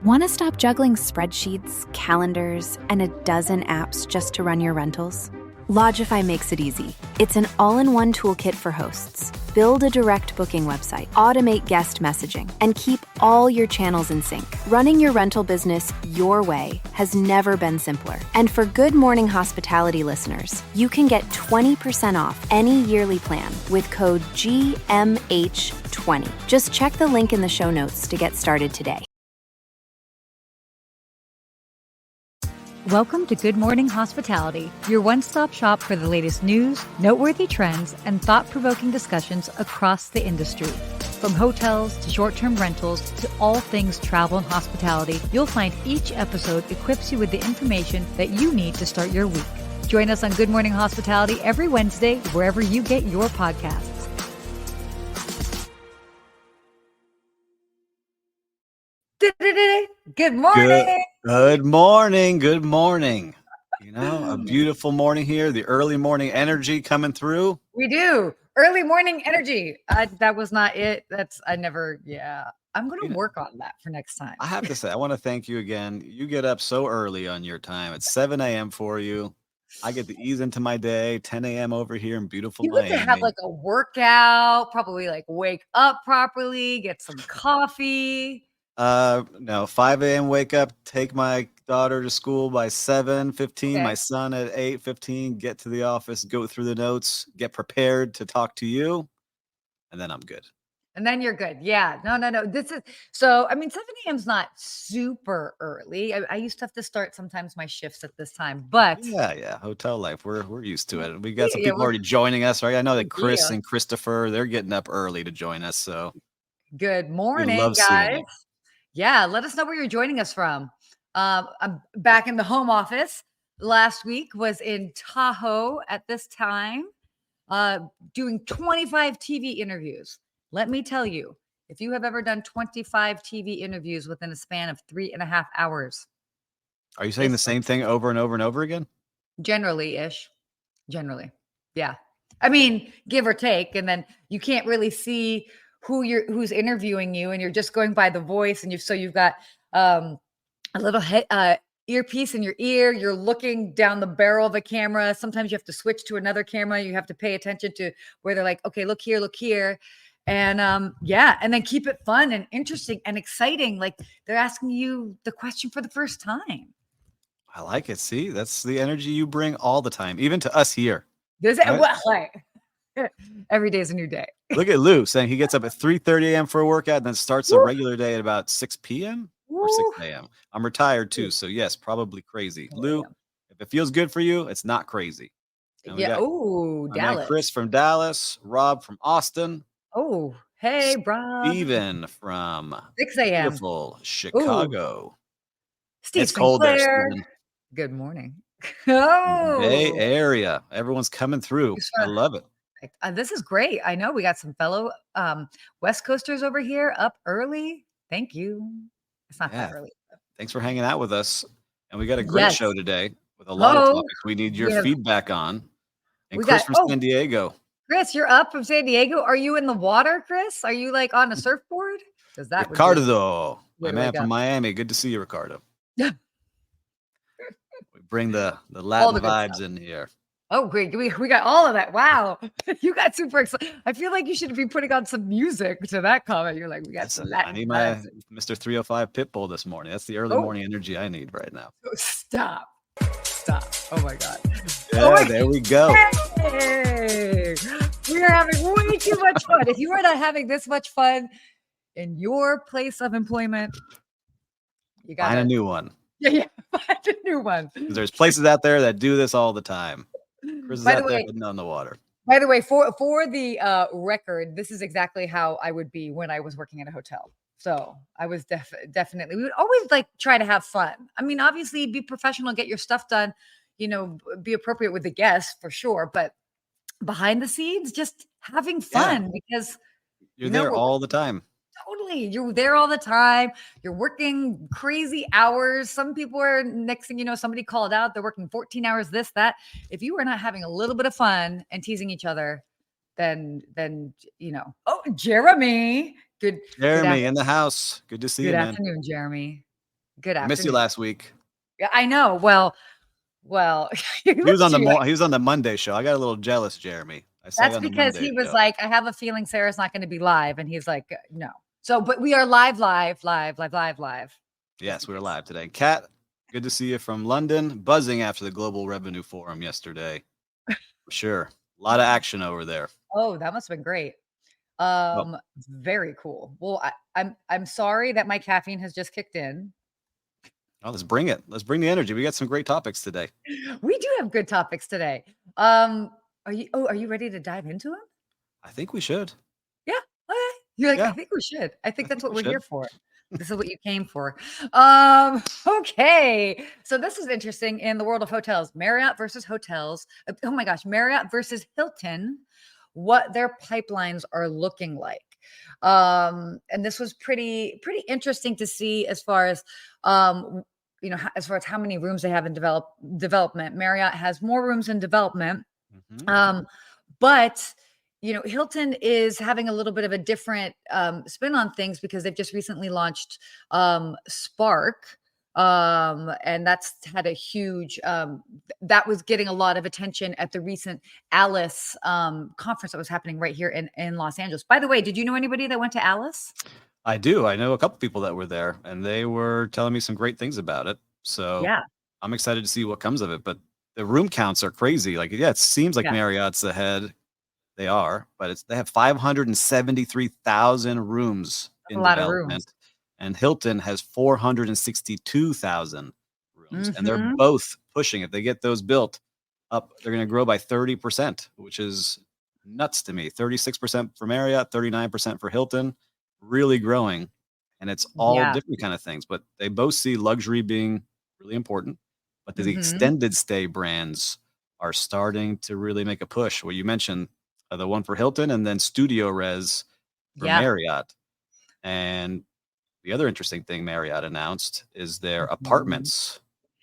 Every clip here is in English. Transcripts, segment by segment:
Want to stop juggling spreadsheets, calendars, and a dozen apps just to run your rentals? Lodgify makes it easy. It's an all-in-one toolkit for hosts. Build a direct booking website, automate guest messaging, and keep all your channels in sync. Running your rental business your way has never been simpler. And for Good Morning Hospitality listeners, you can get 20% off any yearly plan with code GMH20. Just check the link in the show notes to get started today. Welcome to Good Morning Hospitality, your one-stop shop for the latest news, noteworthy trends, and thought-provoking discussions across the industry. From hotels to short-term rentals to all things travel and hospitality, you'll find each episode equips you with the information that you need to start your week. Join us on Good Morning Hospitality every Wednesday, wherever you get your podcasts. Good morning. Good morning. Good morning. You know, a beautiful morning here. The early morning energy coming through. We do. Early morning energy. That was not it. I'm going to work on that for next time. I have to say, I want to thank you again. You get up so early on your time. It's 7 a.m. for you. I get to ease into my day, 10 a.m. over here in beautiful You get Miami. to have like a workout, probably like wake up properly, get some coffee. No, 5 a.m. wake up, take my daughter to school by 7:15, Okay. my son at 8:15, get to the office, go through the notes, get prepared to talk to you, and then I'm good. And then you're good. Yeah. No. 7 a.m. is not super early. I used to have to start sometimes my shifts at this time, but Yeah. Hotel life. We're used to it. We got some Yeah, people already joining us, right? I know that Chris Yeah. and Christopher, they're getting up early to join us. So Good we morning, love seeing guys. you. Yeah, let us know where you're joining us from. I'm back in the home office. Last week was in Tahoe at this time, doing 25 TV interviews. Let me tell you, if you have ever done 25 TV interviews within a span of 3.5 hours, Are you saying the same thing over and over and over again? generally, yeah. I mean, give or take, and then you can't really see who's interviewing you, and you're just going by the voice, and you've got a little earpiece in your ear. You're looking down the barrel of a camera. Sometimes you have to switch to another camera. You have to pay attention to where they're like, okay, look here. And and then keep it fun and interesting and exciting. Like they're asking you the question for the first time. I like it. See, that's the energy you bring all the time, even to us here. Every day is a new day. Look at Lou saying he gets up at 3:30 a.m. for a workout and then starts a regular day at about 6 p.m. or 6 a.m. I'm retired too, so yes, probably crazy. Lou, if it feels good for you, it's not crazy. And we got my man Dallas. Chris from Dallas, Rob from Austin. Oh, hey, Rob. Steven from 6 a.m. beautiful Chicago. Steve It's cold there, Sinclair. Steven. Good morning. Bay Area. Everyone's coming through. I love it. This is great. I know we got some fellow West Coasters over here up early. Thank you. It's not that early. Thanks for hanging out with us. And we got a great show today with a lot of topics we need your feedback on. And Chris from San Diego. Chris, you're up from San Diego. Are you in the water, Chris? Are you like on a surfboard? Because that Ricardo, my man from Miami. Good to see you, Ricardo. We bring the Latin vibes in here. Oh, great. We got all of that. Wow. You got super excited. I feel like you should be putting on some music to that comment. You're like, we got some Latin. I need my Mr. 305 Pitbull this morning. That's the early morning energy I need right now. Stop. Oh my God. Yeah, there we go. Hey, we are having way too much fun. If you are not having this much fun in your place of employment, you got find a new one. Yeah, find a new one. There's places out there that do this all the time. Chris is out there hitting on the water. By the way, for the record, this is exactly how I would be when I was working at a hotel. So I was definitely, we would always like try to have fun. I mean, obviously be professional, get your stuff done, be appropriate with the guests for sure. But behind the scenes, just having fun because you're there all the time. Totally. You're there all the time. You're working crazy hours. Some people are, next thing you know, somebody called out. They're working 14 hours, this, that. If you are not having a little bit of fun and teasing each other, then oh, Jeremy. Good. Jeremy in the house. Good to see you, man. Good afternoon, Jeremy. Good I missed you afternoon. last week. Yeah, I know. Well, He was on look at you. he was on the Monday show. I got a little jealous, Jeremy. I saw you That's on the because Monday he was show. like, I have a feeling Sarah's not going to be live. And he's like, no. So, but we are live. Just Yes, in we were case. live today. Kat, good to see you from London. Buzzing after the Global Revenue Forum yesterday. For sure. A lot of action over there. Oh, that must have been great. Well, Very cool. Well, I'm sorry that my caffeine has just kicked in. let's bring it. Let's bring the energy. We got some great topics today. We do have good topics today. Are you ready to dive into them? I think we should. Yeah. Okay. You're like, I Yeah, think we should. I think I that's think what we we're here should. for. This is what you came for. Okay. So this is interesting in the world of hotels. Marriott versus hotels. Oh my gosh, Marriott versus Hilton, what their pipelines are looking like. And this was pretty interesting to see as far as as far as how many rooms they have in development. Marriott has more rooms in development. Mhm. But Hilton is having a little bit of a different spin on things because they've just recently launched Spark. And that's had a huge that was getting a lot of attention at the recent Alice conference that was happening right here in Los Angeles. By the way, did you know anybody that went to Alice? I do. I know a couple people that were there, and they were telling me some great things about it. So Yeah. I'm excited to see what comes of it. But the room counts are crazy. Like, yeah, it seems like Yes. Marriott's ahead. They are, but they have 573,000 rooms That's a in lot of rooms. development, and Hilton has 462,000 rooms, and they're Mm-hmm. both pushing. If they get those built up, they're going to grow by 30%, which is nuts to me. 36% for Marriott, 39% for Hilton, really growing, and it's all Yeah. different kind of things. But they both see luxury being really important, but the Mm-hmm. extended stay brands are starting to really make a push. Well, you mentioned the one for Hilton, and then Studio Res for Yeah. Marriott. And the other interesting thing Marriott announced is their Mhm. apartments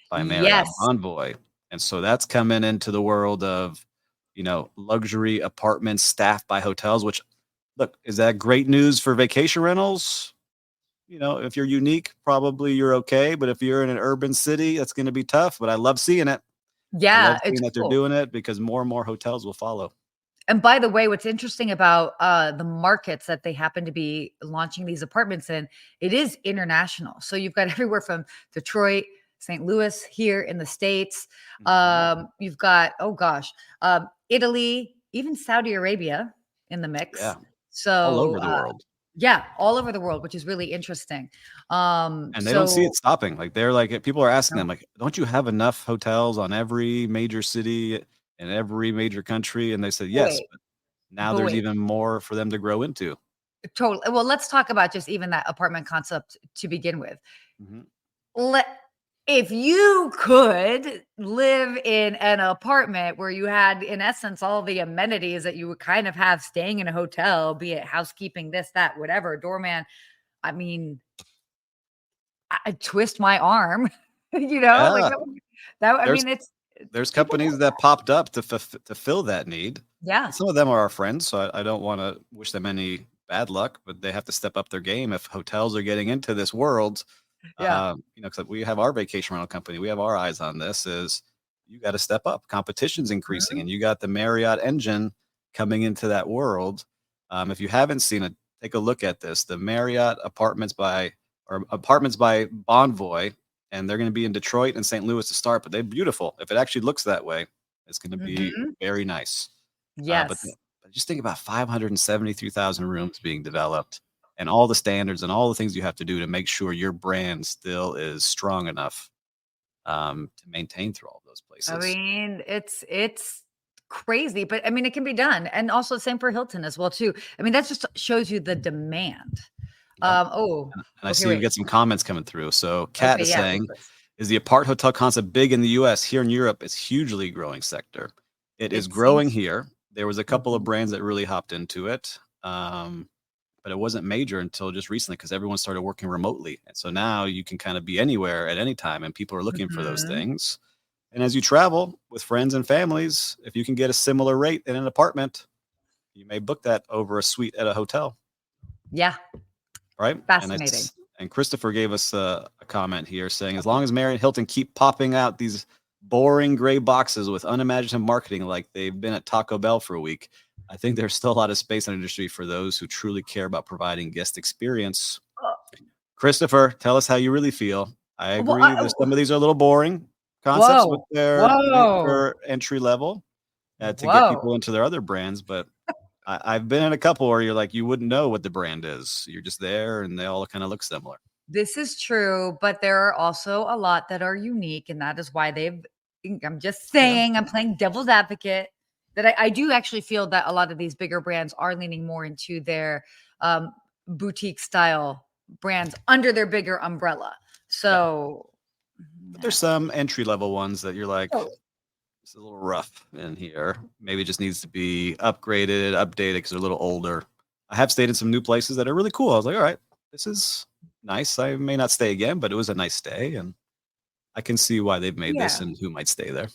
by Marriott Yes. Bonvoy. And so that's coming into the world of, luxury apartments staffed by hotels, which, look, is that great news for vacation rentals? If you're unique, probably you're okay. But if you're in an urban city, that's going to be tough. But I love seeing it. I love Yeah, seeing it's that they're cool. doing it because more and more hotels will follow. And by the way, what's interesting about the markets that they happen to be launching these apartments in, it is international. So you've got everywhere from Detroit, St. Louis here in the States. Mhm. You've got, oh gosh, Italy, even Saudi Arabia in the mix. Yeah, all So over the world. yeah, all over the world, which is really interesting. And they don't see it So stopping. Like, they're like, people are asking no, them, like, "Don't you have enough hotels on every major city in every major country?" And they said, "Yes, wait, but now but there's wait. even more for them to grow into." Totally. Well, let's talk about just even that apartment concept to begin with. Mhm. Let If you could live in an apartment where you had, in essence, all the amenities that you would kind of have staying in a hotel, be it housekeeping, this, that, whatever, doorman. I mean, I'd twist my arm, like Yeah, I there's mean, it's there's people companies want that. that popped up to fill that need. Yeah. And some of them are our friends, so I don't wanna wish them any bad luck, but they have to step up their game if hotels are getting into this world. Yeah. 'Cause we have our vacation rental company, we have our eyes on this, is you gotta step up. Competition's increasing, Mhm. and you got the Marriott engine coming into that world. If you haven't seen it, take a look at this. The Marriott Apartments by Bonvoy, and they're gonna be in Detroit and St. Louis to start, but they're beautiful. If it actually looks that way, it's gonna be Mhm. very nice. But Yes. but just think about 573,000 rooms being developed and all the standards and all the things you have to do to make sure your brand still is strong enough, to maintain through all those I places. mean, it's crazy, but I mean, it can be done. And also the same for Hilton as well, too. I mean, that just shows you the demand. Yep. Oh, And I okay, see we've wait. got some comments coming through. So Kat Okay, is yeah, go saying, first. "Is the apart hotel concept big in the US? Here in Europe, it's hugely growing sector." It is It growing seems here. There was a couple of Mhm, brands that really hopped into it. But it wasn't major until just recently because everyone started working remotely. And so now you can kind of be anywhere at any time, and people are looking for those mhm. things. And as you travel with friends and families, if you can get a similar rate in an apartment, you may book that over a suite at a hotel, Yeah, right? And fascinating. And Christopher gave us a comment here saying, as long as Marriott and Hilton keep popping out these boring gray boxes with unimaginative marketing like they've been at Taco Bell for a week, I think there's still a lot of space in the industry for those who truly care about providing guest experience. Christopher, tell us how you really feel. I Well, agree that some of these are a little boring concepts with their whoa, entry level to get whoa. people into their other brands, but I've been in a couple where you're like, you wouldn't know what the brand is. You're just there and they all kind of look similar. This is true, but there are also a lot that are unique, and that is why I'm just saying, I'm playing devil's advocate, that I do actually feel that a lot of these bigger brands are leaning more into their boutique style brands under their bigger umbrella. So, But there's some entry level ones that you're like, oh, it's a little rough in here. Maybe it just needs to be upgraded, updated because they're a little older. I have stayed in some new places that are really cool. I was like, all right, this is nice. I may not stay again, but it was a nice stay. And I can see why they've made this yeah. and who might stay there.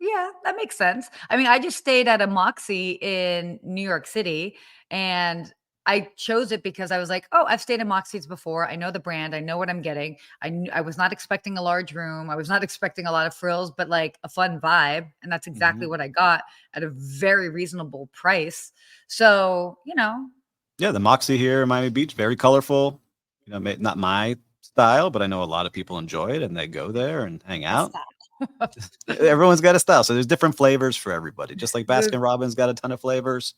Yeah, that makes sense. I mean, I just stayed at a Moxie in New York City, and I chose it because I was like, "Oh, I've stayed in Moxie's before. I know the brand. I know what I'm getting. I was not expecting a large room. I was not expecting a lot of frills, but like a fun vibe, and that's exactly what I got at a very reasonable price." So, Yeah, the Moxie here in Miami Beach, very colorful. Not my style, but I know a lot of people enjoy it and they go there and hang out. Everyone's got a style. So there's different flavors for everybody. Just like Baskin Robbins got a ton of flavors.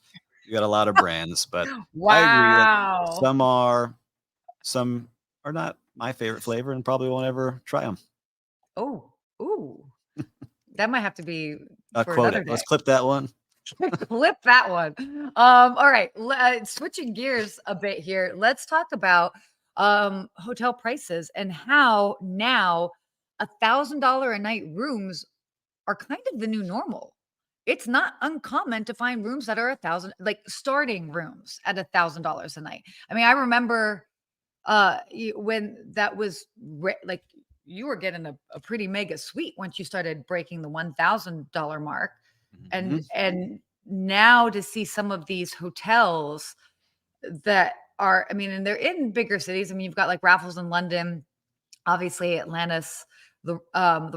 You got a lot of brands, but I agree that wow. some are not my favorite flavor and probably won't ever try them. Oh, ooh. That might have to be for Quote another it. day. Let's clip that one. Flip that one. All right. Switching gears a bit here. Let's talk about hotel prices and how now $1,000 a night rooms are kind of the new normal. It's not uncommon to find rooms that are 1,000, like starting rooms at $1,000 a night. I mean, I remember when that was like you were getting a pretty mega suite once you started breaking the $1,000 mark. And now to see some of these hotels that are, I mean, and they're in bigger cities. I mean, you've got like Raffles in London, obviously Atlantis, the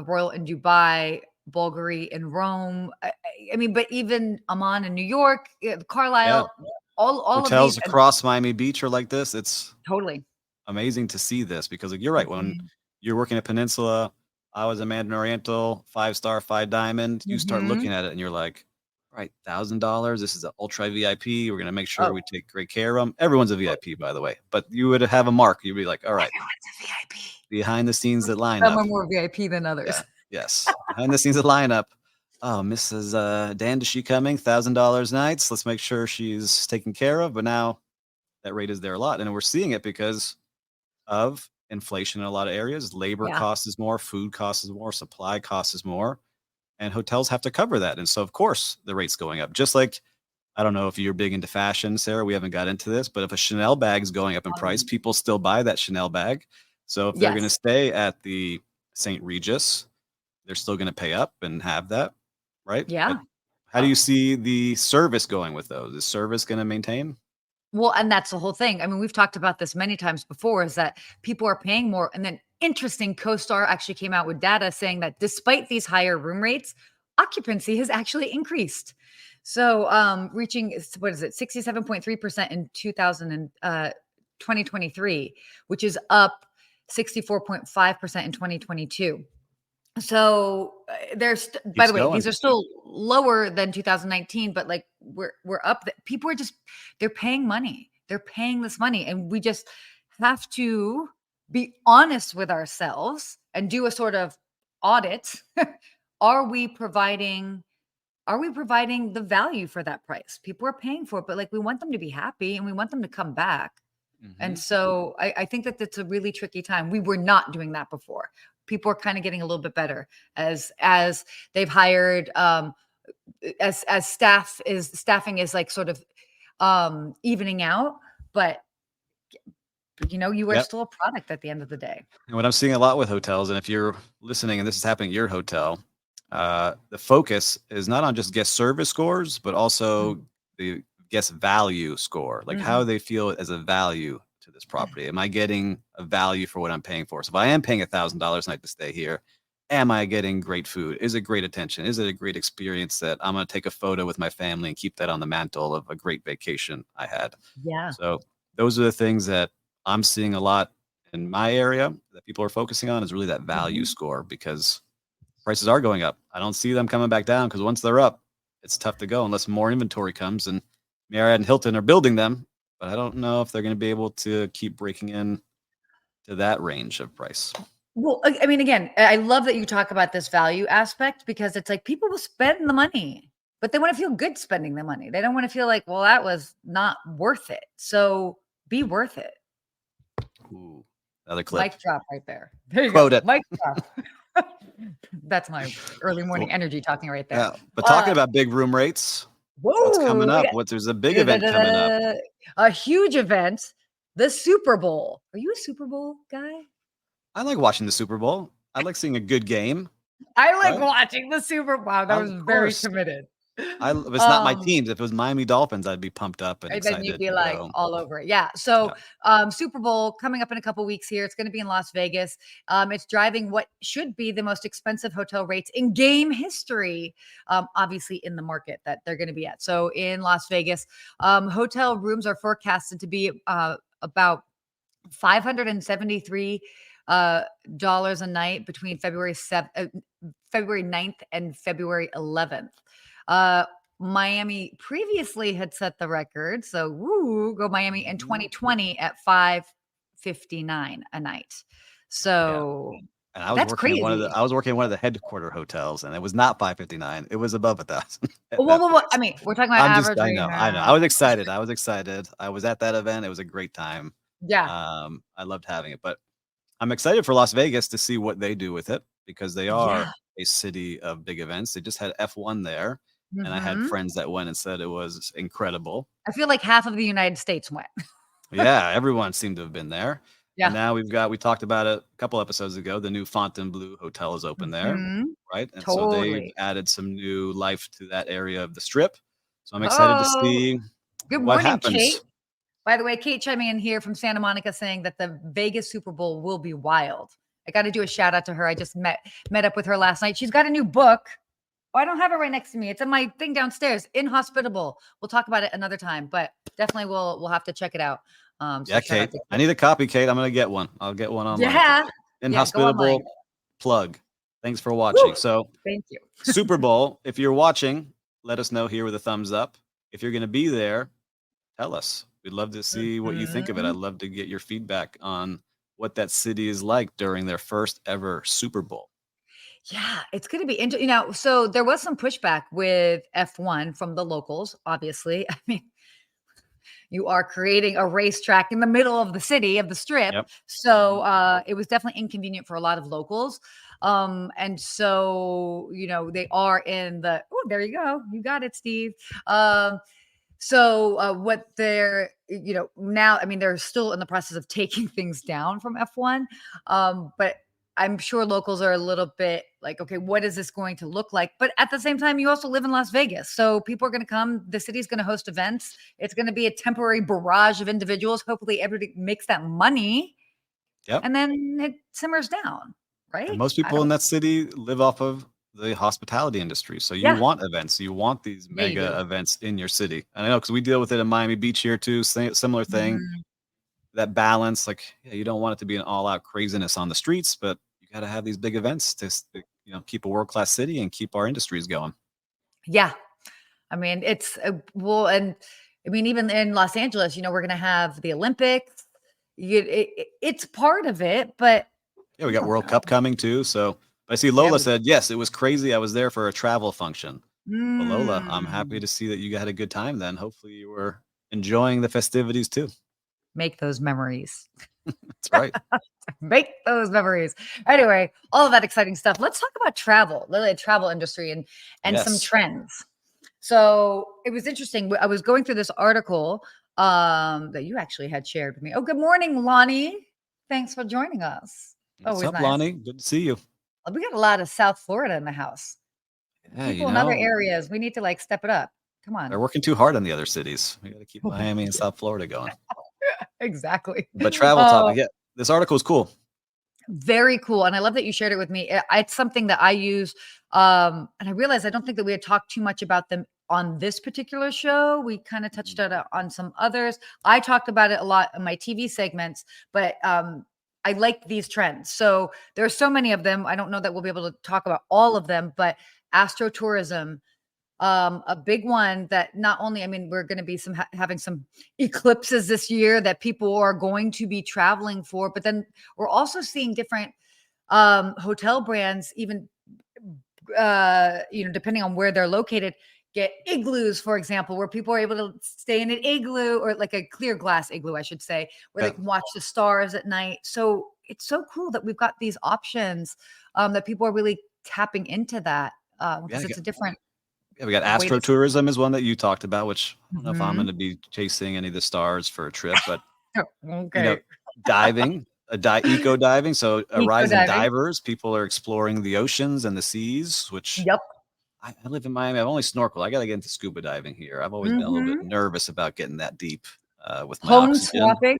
Royal in Dubai, Bulgari in Rome. I mean, but even Amman in New York, Carlisle, all Hotels of these across Miami Beach are like this. It's totally amazing to see this because like, you're right. When you're working at Peninsula, I was a Mandarin Oriental, 5-star, 5-diamond. You start looking at it and you're like, right, $1,000. This is an ultra VIP. We're gonna make sure we take great care of them. Everyone's a VIP, by the way. But you would have a mark. You'd be like, all right, everyone's a VIP. Behind the scenes that line Some up. are more VIP than others. Yeah. Yes, behind the scenes that line up. Oh, Mrs. Dan, is she coming? $1,000 nights. Let's make sure she's taken care of. But now that rate is there a lot, and we're seeing it because of inflation in a lot of areas. Labor cost is more, food cost is more, supply cost is more, and hotels have to cover that. And so, of course, the rate's going up. Just like, I don't know if you're big into fashion, Sarah. We haven't got into this, but if a Chanel bag is going up in price, people still buy that Chanel bag. So if they're going to stay at the St. Regis, they're still going to pay up and have that, right? Yeah. But how do you see the service going with those? Is service going to maintain? Well, and that's the whole thing. I mean, we've talked about this many times before, is that people are paying more. And then interesting, CoStar actually came out with data saying that despite these higher room rates, occupancy has actually increased. So reaching, what is it, 67.3% in 2023, which is up 64.5% in 2022. So there's, by the way, these are still lower than 2019, but like we're up. People are just, they're paying money. They're paying this money. And we just have to be honest with ourselves and do a sort of audit. Are we providing the value for that price? People are paying for it, but like we want them to be happy and we want them to come back. And so I think that that's a really tricky time. We were not doing that before. People are kind of getting a little bit better as they've hired as staffing is like sort of evening out, but you are still a product at the end of the day. And what I'm seeing a lot with hotels, and if you're listening and this is happening at your hotel, the focus is not on just guest service scores, but also the guest value score, like how they feel as a value to this property? Am I getting a value for what I'm paying for? So if I am paying $1,000 a night to stay here, am I getting great food? Is it great attention? Is it a great experience that I'm going to take a photo with my family and keep that on the mantle of a great vacation I had? Yeah. So those are the things that I'm seeing a lot in my area that people are focusing on, is really that value score, because prices are going up. I don't see them coming back down, because once they're up, it's tough to go unless more inventory comes, and Marriott and Hilton are building them, but I don't know if they're going to be able to keep breaking in to that range of price. Well, I mean, again, I love that you talk about this value aspect, because it's like people will spend the money, but they want to feel good spending the money. They don't want to feel like, well, that was not worth it. So be worth it. Ooh, another clip. Mic drop right there. There you Quote go. it. Mic drop. That's my early morning energy talking right there. Yeah, but talking about big room rates, what's coming up? There's a big event coming up. A huge event, the Super Bowl. Are you a Super Bowl guy? I like watching the Super Bowl. I like seeing a good game. I like watching the Super Bowl. Wow, that was very committed. If it's not my teams, if it was Miami Dolphins, I'd be pumped up and excited. Then you'd be like all over it. Yeah. So Super Bowl coming up in a couple weeks here. It's going to be in Las Vegas. It's driving what should be the most expensive hotel rates in game history, obviously in the market that they're going to be at. So in Las Vegas, hotel rooms are forecasted to be about $573 dollars a night between February 9th and February 11th. Miami previously had set the record, so go Miami in 2020 at $559 a night. So and I was that's working crazy. I was working in one of the headquarter hotels, and it was not $559. It was above $1,000. Well, I mean, we're talking about average. I know. I was excited. I was at that event. It was a great time. Yeah. I loved having it, but I'm excited for Las Vegas to see what they do with it, because they are a city of big events. They just had F1 there, and I had friends that went and said it was incredible. I feel like half of the United States went. Yeah, everyone seemed to have been there. Yeah. And now we talked about it a couple episodes ago. The new Fontainebleau Hotel is open there, right? And so they've added some new life to that area of the Strip. So I'm excited to see what happens. Kate. By the way, Kate chiming in here from Santa Monica saying that the Vegas Super Bowl will be wild. I got to do a shout out to her. I just met up with her last night. She's got a new book. Oh, I don't have it right next to me. It's in my thing downstairs. Inhospitable. We'll talk about it another time, but definitely we'll have to check it out. Yeah, Kate. I need a copy, Kate. I'm going to get one. I'll get one online. Yeah. Inhospitable plug. Thanks for watching. Woo! So thank you. Super Bowl. If you're watching, let us know here with a thumbs up. If you're going to be there, tell us. We'd love to see what you think of it. I'd love to get your feedback on what that city is like during their first ever Super Bowl. Yeah, it's going to be interesting. So there was some pushback with F1 from the locals, obviously. I mean, you are creating a racetrack in the middle of the city, of the Strip. Yep. So it was definitely inconvenient for a lot of locals. And so, they are in the, there you go. You got it, Steve. So what they're, now, I mean, they're still in the process of taking things down from F1. But I'm sure locals are a little bit like, okay, what is this going to look like? But at the same time, you also live in Las Vegas. So people are going to come. The city's going to host events. It's going to be a temporary barrage of individuals. Hopefully everybody makes that money. Yep. And then it simmers down, right? And most people in that city live off of the hospitality industry. So you want events. You want these mega events in your city. And I know because we deal with it in Miami Beach here too. Similar thing. That balance, like you don't want it to be an all-out craziness on the streets, but you got to have these big events to keep a world-class city and keep our industries going. Yeah, I mean it's and I mean even in Los Angeles, we're going to have the Olympics. It's part of it, but yeah, we got World Cup coming too. So I see Lola said yes, it was crazy. I was there for a travel function. Well, Lola, I'm happy to see that you had a good time. Then hopefully you were enjoying the festivities too. Make those memories. That's right. Make those memories. Anyway, all of that exciting stuff. Let's talk about travel, the travel industry and some trends. So it was interesting. I was going through this article that you actually had shared with me. Oh, good morning, Lonnie. Thanks for joining us. What's up, Lonnie? Good to see you. We got a lot of South Florida in the house. Yeah, people in other areas. We need to step it up. Come on. They're working too hard on the other cities. We got to keep Miami and South Florida going. Exactly. But travel Oh, topic, yeah. This article is cool. very cool, and I love that you shared it with me. It's something that I use, and I realized I don't think that we had talked too much about them on this particular show. We kind of touched on it on some others. I talked about it a lot in my TV segments, but I like these trends. So there are so many of them. I don't know that we'll be able to talk about all of them, but astrotourism, a big one that not only, I mean, we're going to be having some eclipses this year that people are going to be traveling for, but then we're also seeing different hotel brands, even depending on where they're located, get igloos, for example, where people are able to stay in an igloo, or like a clear glass igloo, I should say, where Yeah. they can watch the stars at night. So it's so cool that we've got these options, that people are really tapping into that, Yeah, because it's a different we got way to. astrotourism is one that you talked about, which I don't know if I'm Mhm. going to be chasing any of the stars for a trip, but Oh, you know, okay. diving, eco diving. So a Eco rise in diving. divers. People are exploring the oceans and the seas, which Yep. I live in Miami. I've only snorkeled. I got to get into scuba diving here. I've always been a little bit Mhm. nervous about getting that deep with my Home oxygen. swapping.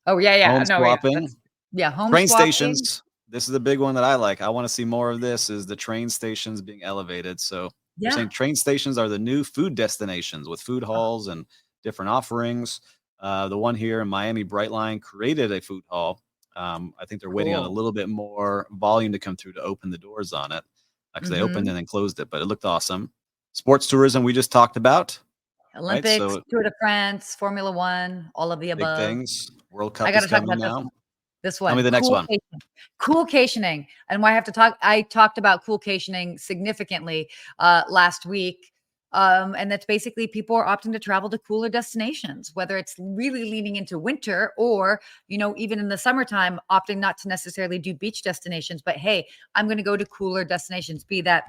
Oh, yeah, yeah. Home No, yeah. swapping, That's yeah, home train swapping. stations. This is a big one that I like. I want to see more of this. Is the train stations being elevated? So they're Yeah. saying train stations are the new food destinations with food halls and different offerings. The one here in Miami, Brightline, created a food hall. I think they're waiting on a Cool. little bit more volume to come through to open the doors on it because they opened Mhm. and then closed it, but it looked awesome. Sports tourism we just talked about, right? Olympics, So Tour de France, Formula One, all of the big above. things. World I Cup is gotta talk coming about this now. one. This Tell me one, the next one. coolcationing, and why I have to talk. I talked about coolcationing significantly last week, and that's basically people are opting to travel to cooler destinations, whether it's really leaning into winter or even in the summertime, opting not to necessarily do beach destinations, but hey, I'm going to go to cooler destinations. Be that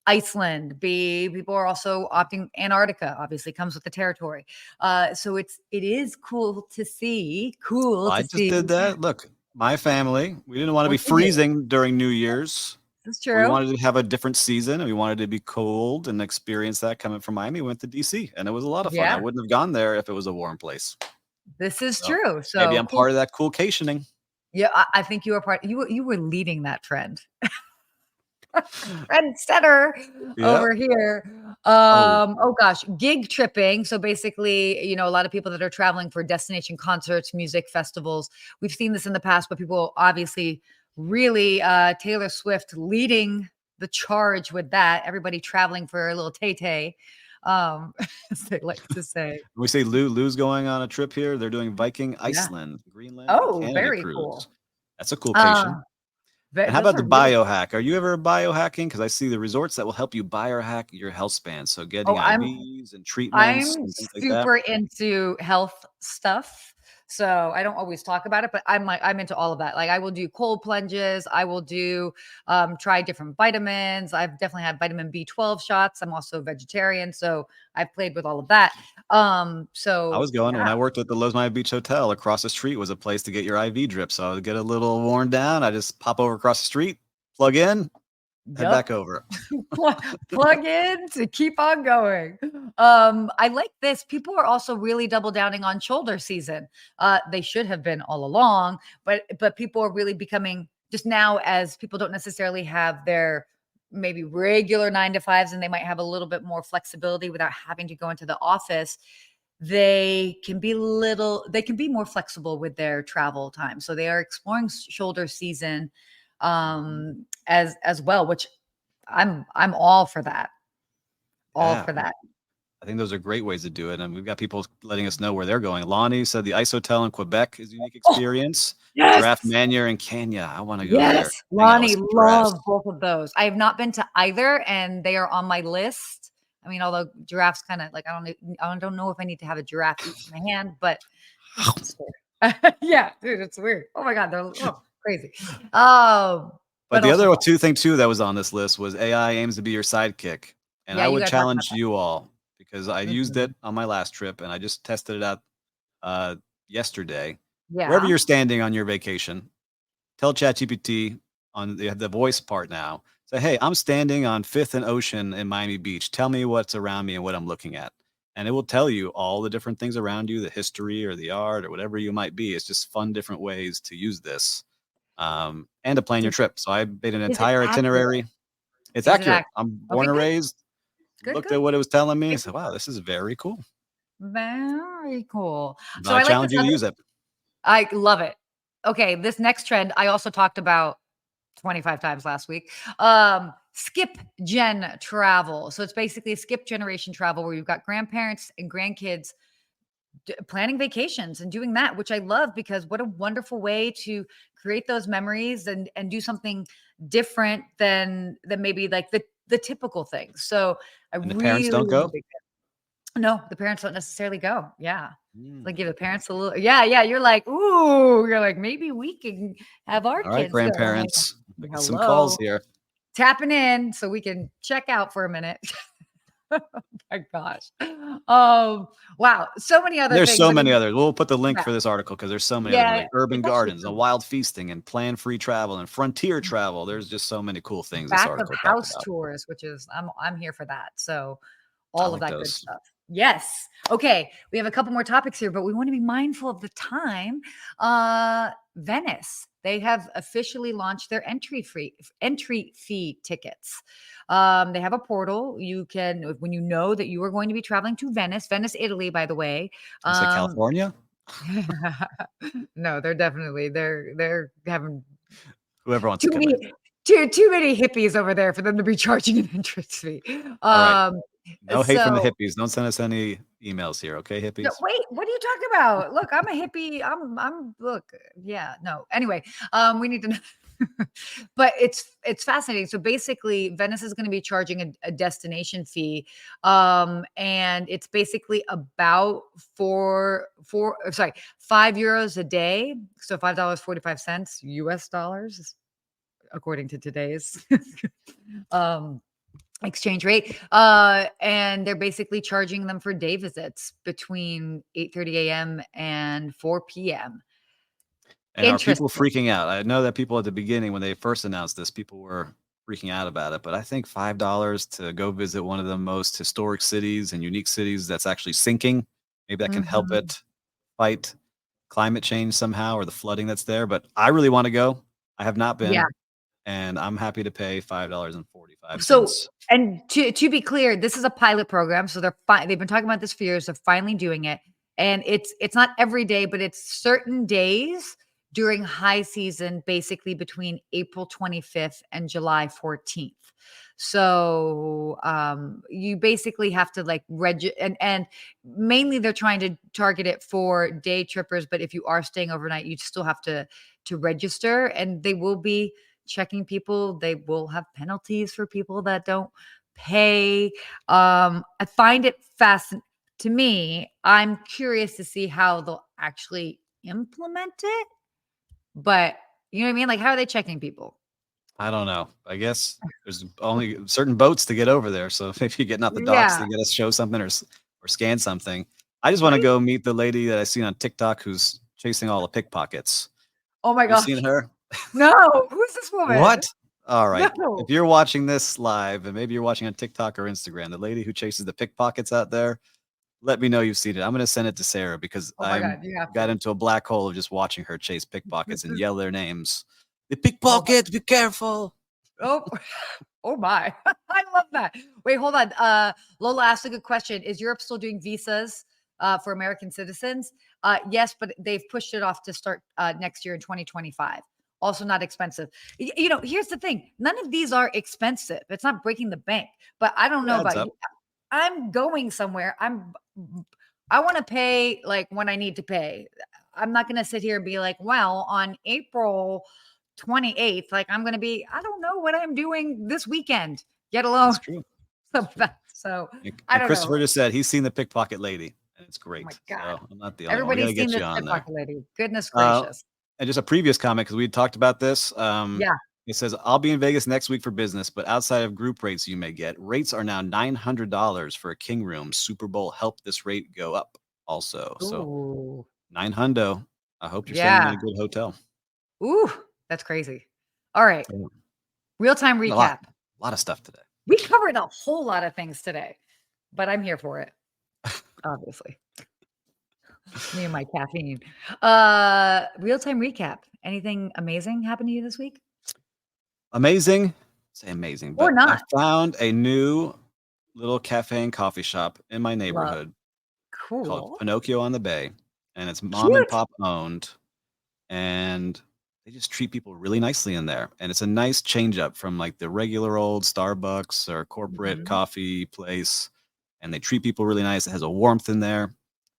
Iceland, people are also opting. Antarctica obviously comes with the territory, so it is cool to see. Cool Well, I to just see. did that. Look, my family, we didn't want to Well, be did you? freezing during New Year's. This is We true. wanted to have a different season. And we wanted to be cold and experience that coming from Miami. We went to DC and it was a lot of fun. I Yeah, wouldn't have gone there if it was a warm place. this is So true. maybe So I'm cool. part of that coolcationing. Yeah, I think you were part. You were leading that trend. Trendsetter Yep. over here. Oh, Oh gosh, gig tripping. So basically, a lot of people that are traveling for destination concerts, music festivals. We've seen this in the past, but people obviously really Taylor Swift leading the charge with that. Everybody traveling for a little tay-tay, as they like to say. we say Lou's going on a trip here. They're doing Viking, Yeah. Iceland, Greenland, and Oh, Canada very cruise. cool. That's a coolcation. Uh, And how those about are the really. biohack? Are you ever biohacking? Because I see the resorts that will help you biohack your health span. So getting Oh, IVs and treatments I'm and things like that. super into health stuff. So I don't always talk about it, but I'm into all of that. Like I will do cold plunges. I will do try different vitamins. I've definitely had vitamin B12 shots. I'm also a vegetarian, so I've played with all of that. I So was going when yeah, I worked at the Los Miami Beach Hotel. Across the street was a place to get your IV drip. So I would get a little worn down. I just pop over across the street, plug in, head yep. back over. Plug in to keep on going. I like this. People are also really double downing on shoulder season. They should have been all along, but people are really becoming just now, as people don't necessarily have their maybe regular 9 to 5s, and they might have a little bit more flexibility without having to go into the office. They can be more flexible with their travel time. So they are exploring shoulder season as well, which I'm all for that. All Yeah. for that. I think those are great ways to do it. And we've got people letting us know where they're going. Lonnie said the Ice Hotel in Quebec is a unique Oh, experience. yes. Giraffe Mania in Kenya. I want to go there. Yes. Hang out with Lonnie, some love giraffes. both of those. I have not been to either, and they are on my list. I mean, although giraffes kind of like I don't know if I need to have a giraffe eat my hand, but it's weird. Yeah, dude, it's weird. Oh my God, they're crazy. But But the also other fun. two thing too that was on this list was AI aims to be your sidekick. And Yeah, I you would gotta talk about challenge you all because I that. used it Mhm. on my last trip and I just tested it out yesterday. Wherever Yeah. you're standing on your vacation, tell ChatGPT on the voice part now. Say, hey, I'm standing on Fifth and Ocean in Miami Beach. Tell me what's around me and what I'm looking at. and it will tell you all the different things around you, the history or the art or whatever you might be. It's just fun, different ways to use this, and to plan your Is trip. So I made an is it entire accurate? itinerary. It's Is it accurate. accurate? I'm Okay, born and good. raised. Good, Looked good. at what it was telling me. I Good. said, wow, this is very cool. Very cool. But So I I like this challenge you to other use it. I love it. Okay, this next trend I also talked about 25 times last week. Skip gen travel. So it's basically skip generation travel where you've got grandparents and grandkids planning vacations and doing that, which I love because what a wonderful way to create those memories and do something different than maybe like the typical things. So I And the parents really don't am a go. big fan. No, the parents don't necessarily go. Yeah. Like give Mm. the parents a little, yeah, yeah. You're like, ooh, you're like, maybe we can have our All right, kids go. I'm like, grandparents, making some calls hello, here. tapping in so we can check out for a minute. Oh my gosh. Um, wow. So many other There's things. so I many mean, others. We'll put the link yeah, for this article because there's so many others, yeah, like urban it's actually gardens and true. wild feasting and plan-free travel and frontier travel. There's just so many cool things this Back of article talked house about. tours, which is I'm here for that. So I all of like that good those. stuff. Yes. Okay. We have a couple more topics here, but we want to be mindful of the time. Venice. They have officially launched their entry fee tickets. They have a portal. You can, when you know that you are going to be traveling to Venice, Italy, by the way. You said Um, California? no, they're having Whoever wants to too come in. many too many hippies over there for them to be charging an entrance fee. All right. Um, No hate from the so hippies. Don't send us any emails here, okay, no, hippies? wait, what are you talking about? Look, I'm a hippie. I'm look, yeah, no. Anyway, we need to know. But it's fascinating. So basically, Venice is going to be charging a destination fee, and it's basically about €5 a day. So $5.45 US dollars, according to today's um exchange rate. And they're basically charging them for day visits between 8:30 a.m. and 4 p.m. And are people Interesting. freaking out? I know that people at the beginning, when they first announced this, people were freaking out about it. But I think $5 to go visit one of the most historic cities and unique cities that's actually sinking, maybe that can help Mhm. it fight climate change somehow or the flooding that's there. But I really want to go. I have not Yeah. been, and I'm happy to pay So, $5.45. and to be clear, this is a pilot program. So they've been talking about this for years. They're finally doing it, and it's not every day, but it's certain days during high season, basically between April 25th and July 14th. So you basically have to like and mainly they're trying to target it for day trippers. But if you are staying overnight, you still have to register, and they will be checking people. They will have penalties for people that don't pay. I find it fascinating. To me, I'm curious to see how they'll actually implement it. But you know what I mean? Like, how are they checking people? I don't know. I guess there's only certain boats to get over there. So if you're getting off the docks, Yeah. you got to show something or scan something. I just want to Right? go meet the lady that I seen on TikTok who's chasing all the pickpockets. Oh my You seen gosh. her? No. Who's this woman? What? All right. If No. you're watching this live, and maybe you're watching on TikTok or Instagram, the lady who chases the pickpockets out there, let me know you've seen it. I'm gonna send it to Sarah because Oh my I'm God. You have got to. into a black hole of just watching her chase pickpockets This and is, yell their names. The oh my. pickpocket, be careful. Oh, oh my. I love that. Wait, hold on. Lola asked a good question. Is Europe still doing visas for American citizens? Yes, but they've pushed it off to start next year in 2025. Also not expensive. Here's the thing. None of these are expensive. It's not breaking the bank. But I don't It know adds about up. you. I'm going somewhere. I want to pay like when I need to pay. I'm not going to sit here and be like, well, on April 28th, like I'm going to be, I don't know what I'm doing this weekend, yet alone That's true. some That's true. that. So I And don't know. Christopher just said he's seen the pickpocket lady, and it's Oh my great. God. So I'm not the only one. We got Everybody's to seen get you this on there. pickpocket lady. Goodness Uh, gracious. and just a previous comment because we talked about this. Yeah. It says, I'll be in Vegas next week for business, but outside of group rates you may get, rates are now $900 for a king room. Super Bowl helped this rate go up also. So Ooh. 900. I hope you're staying in Yeah. a good hotel. Ooh. That's crazy. All right. Yeah. Real time A lot, recap. a lot of stuff today. We covered a whole lot of things today, but I'm here for it. Obviously. Me and my caffeine. Real-time recap. Anything amazing happened to you this week? Amazing. Say amazing, Or but I not? found a new little cafe and coffee shop in my Love. neighborhood called Cool. Pinocchio on the Bay, and it's mom and Cute. pop owned, and they just treat people really nicely in there. And it's a nice change up from like the regular old Starbucks or corporate Mhm. coffee place. And they treat people really nice. It has a warmth in there.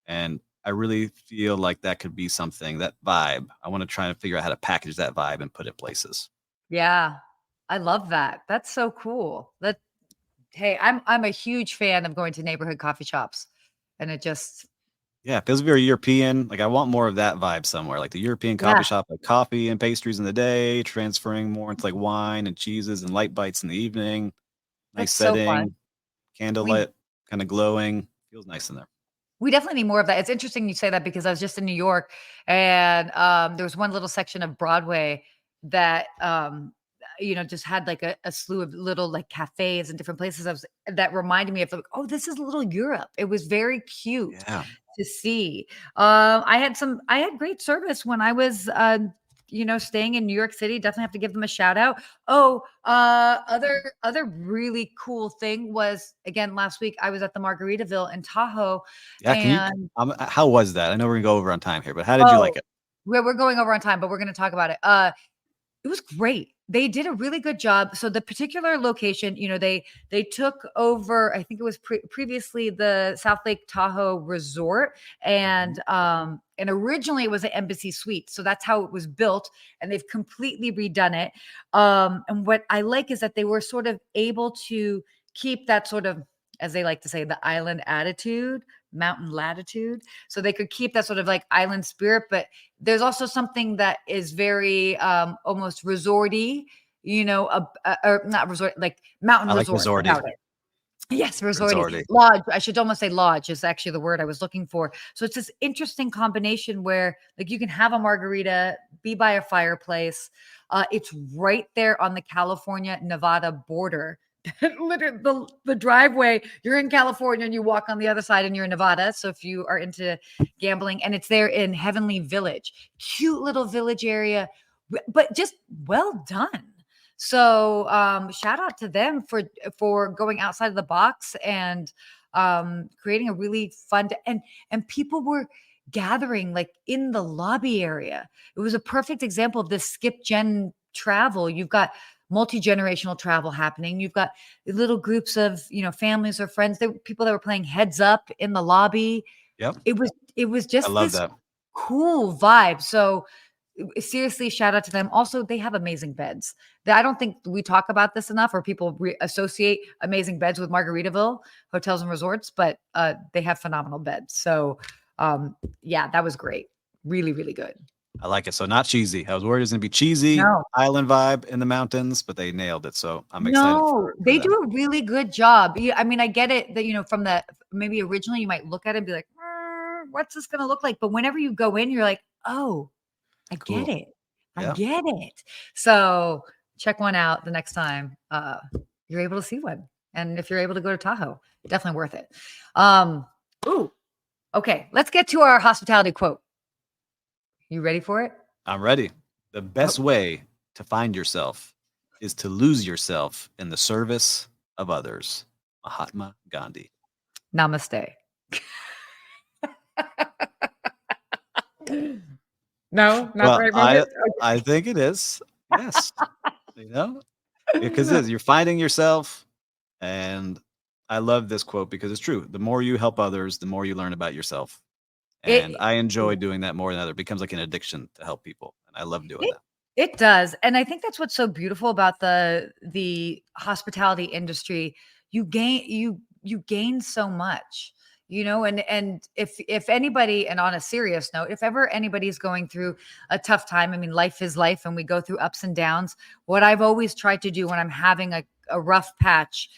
And I really feel like that could be something, that vibe. I want to try and figure out how to package that vibe and put it places. Yeah. I love that. That's so cool. That Hey, I'm a huge fan of going to neighborhood coffee shops, and it just Yeah, it feels very European. Like I want more of that vibe somewhere. Like the European coffee yeah, shop, like coffee and pastries in the day, transferring more into like wine and cheeses and light bites in the evening. Nice that's so fun. setting, We candlelight kind of glowing. Feels nice in there. we definitely need more of that. It's interesting you say that because I was just in New York and there was one little section of Broadway that just had like a slew of little like cafes and different places. That reminded me of like, oh, this is little Europe. It was very cute Yeah. to see. I had great service when I was staying in New York City. Definitely have to give them a shout out. Oh, other really cool thing was again last week I was at the Margaritaville in Tahoe, Yeah. Can you, and how was that? I know we're gonna go over on time here, but how did you like oh, it? we're going over on time, but we're going to talk about it. It was great. They did a really good job. So the particular location, they took over. I think it was previously the South Lake Tahoe Resort, Mhm. and originally it was an Embassy Suite. So that's how it was built, and they've completely redone it. And what I like is that they were sort of able to keep that sort of, as they like to say, the island attitude, mountain latitude. So they could keep that sort of like island spirit, but there's also something that is very almost resorty, or not resort, like mountain I like resort resorty. about it. Yes, resorty. Resorty. Lodge. I should almost say lodge is actually the word I was looking for. So it's this interesting combination where like you can have a margarita, be by a fireplace. It's right there on the California Nevada border. Literally the driveway, you're in California and you walk on the other side and you're in Nevada. So if you are into gambling, and it's there in Heavenly Village, cute little village area, but just well done. So shout out to them for going outside of the box and creating a really fun and people were gathering like in the lobby area. It was a perfect example of this skip gen travel. You've got multi-generational travel happening. You've got little groups of families or friends. There were people that were playing heads up in the lobby. Yep. It was I just love this that. cool vibe. So seriously, shout out to them. Also, they have amazing beds. I don't think we talk about this enough, or people associate amazing beds with Margaritaville hotels and resorts, but they have phenomenal beds. So, yeah, that was great. Really, really good. I like it. So not cheesy. I was worried it was gonna be cheesy, No, island vibe in the mountains, but they nailed it. So I'm excited no, for they them. do a really good job. Yeah, I mean, I get it that from the maybe originally you might look at it and be like, what's this going to look like? But whenever you go in, you're like, oh, I get Cool. it. I Yeah. get it. So check one out the next time you're able to see one. And if you're able to go to Tahoe, definitely worth it. Ooh, okay. Let's get to our hospitality quote. You ready for it? I'm ready. The Oh, best way to find yourself is to lose yourself in the service of others. Mahatma Gandhi. namaste. No, not the Well, right I moment. I think it is. Yes. You know, because you're finding yourself, and I love this quote because it's true. The more you help others, the more you learn about yourself. And It I enjoy doing that more than other. It becomes like an addiction to help people, and I love doing It that. it does, and I think that's what's so beautiful about the hospitality industry. You gain so much, and if anybody, and on a serious note, if ever anybody's going through a tough time, I mean, life is life, and we go through ups and downs. What I've always tried to do when I'm having a rough patch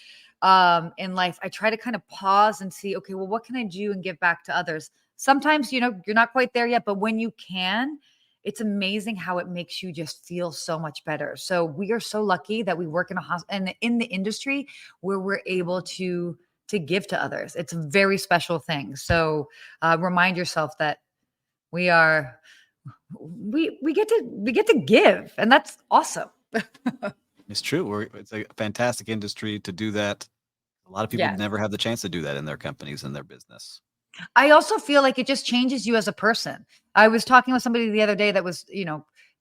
in life, I try to kind of pause and see, okay, well, what can I do and give back to others? Sometimes, you're not quite there yet, but when you can, it's amazing how it makes you just feel so much better. So we are so lucky that we work in in the industry where we're able to to give to others. It's a very special thing. So remind yourself that we get to give, and that's awesome. It's true. It's a fantastic industry to do that. A lot of people Yes. never have the chance to do that in their companies and their business. I also feel like it just changes you as a person. I was talking with somebody the other day that was,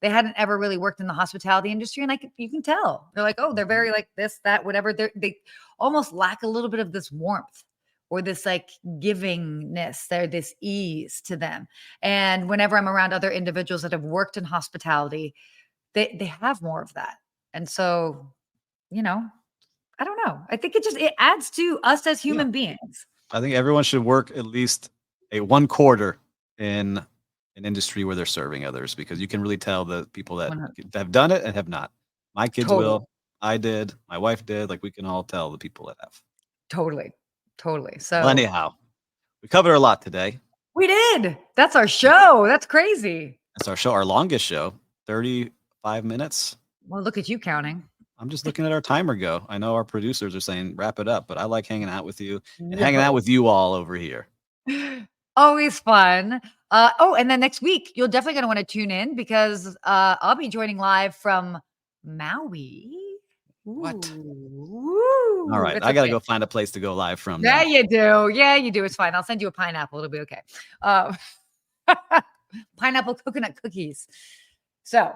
they hadn't ever really worked in the hospitality industry, and you can tell. They're like, oh, they're very like this, that, whatever. They almost lack a little bit of this warmth or this like givingness. They're this ease to them. And whenever I'm around other individuals that have worked in hospitality, they have more of that. And so, I don't know. I think it adds to us as human beings. I think everyone should work at least a 1 quarter in an industry where they're serving others, because you can really tell the people that 100. have done it and have not. My kids Totally. will. I did. My wife did. Like, we can all tell the people that have. Totally. So Well, anyhow, we covered a lot today. we did. That's our show. That's crazy. That's our show, our longest show, 35 minutes. Well, look at you counting. I'm just looking at our timer go. I know our producers are saying wrap it up, but I like hanging out with you and hanging out with you all over here. Always fun. And then next week, you're definitely going to want to tune in because I'll be joining live from Maui. What? Ooh. All right. It's I got to okay. go find a place to go live from. Yeah, now. you do. Yeah, you do. It's fine. I'll send you a pineapple. It'll be okay. Pineapple coconut cookies. So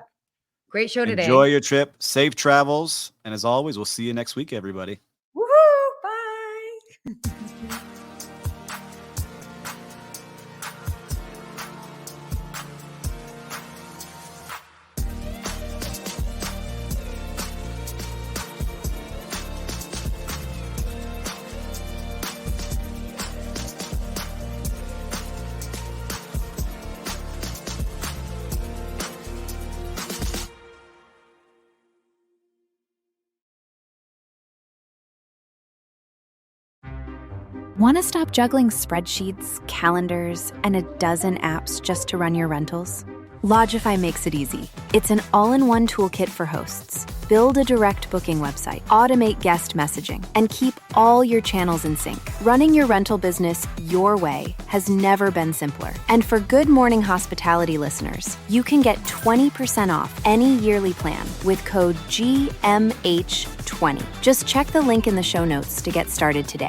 great show today. Enjoy your trip. Safe travels. And as always, we'll see you next week, everybody. Woohoo! Bye. Want to stop juggling spreadsheets, calendars, and a dozen apps just to run your rentals? Logify makes it easy. It's an all-in-one toolkit for hosts. Build a direct booking website, automate guest messaging, and keep all your channels in sync. Running your rental business your way has never been simpler. And for Good Morning Hospitality listeners, you can get 20% off any yearly plan with code GMH20. Just check the link in the show notes to get started today.